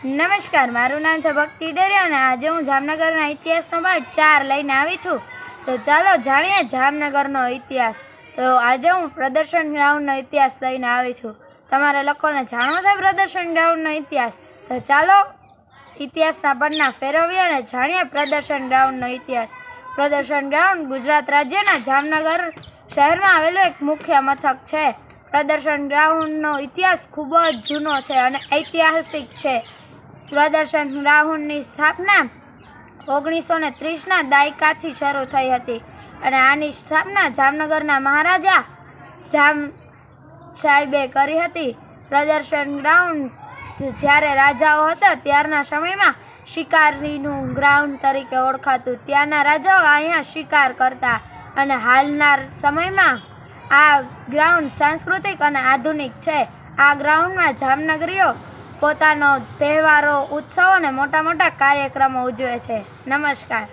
નમસ્કાર, મારું નામ છે ભક્તિ ડેરિયા અને આજે હું જામનગરના ઇતિહાસનો પાઠ 4 લઈને આવી છું. તો ચાલો જાણીએ જામનગરનો ઇતિહાસ. તો આજે હું પ્રદર્શન ગ્રાઉન્ડનો ઇતિહાસ લઈને આવી છું. તમારે લોકોને જાણવો છે પ્રદર્શન ગ્રાઉન્ડનો ઇતિહાસ? તો ચાલો ઇતિહાસના પન્ના ફેરવીએ અને જાણીએ પ્રદર્શન ગ્રાઉન્ડનો ઇતિહાસ. પ્રદર્શન ગ્રાઉન્ડ ગુજરાત રાજ્યના જામનગર શહેરમાં આવેલું એક મુખ્ય મથક છે. પ્રદર્શન ગ્રાઉન્ડનો ઇતિહાસ ખૂબ જ જૂનો છે અને ઐતિહાસિક છે. પ્રદર્શન ગ્રાઉન્ડની સ્થાપના 1930ના દાયકાથી શરૂ થઈ હતી અને આની સ્થાપના જામનગરના મહારાજા જામ સાહેબે કરી હતી. પ્રદર્શન ગ્રાઉન્ડ જ્યારે રાજાઓ હતા ત્યારના સમયમાં શિકારીનું ગ્રાઉન્ડ તરીકે ઓળખાતું. ત્યાંના રાજાઓ અહીંયા શિકાર કરતા અને હાલના સમયમાં આ ગ્રાઉન્ડ સાંસ્કૃતિક અને આધુનિક છે. આ ગ્રાઉન્ડમાં જામનગરીઓ પોતાનો તહેવારો, ઉત્સવો અને મોટા મોટા કાર્યક્રમો ઉજવે છે. નમસ્કાર.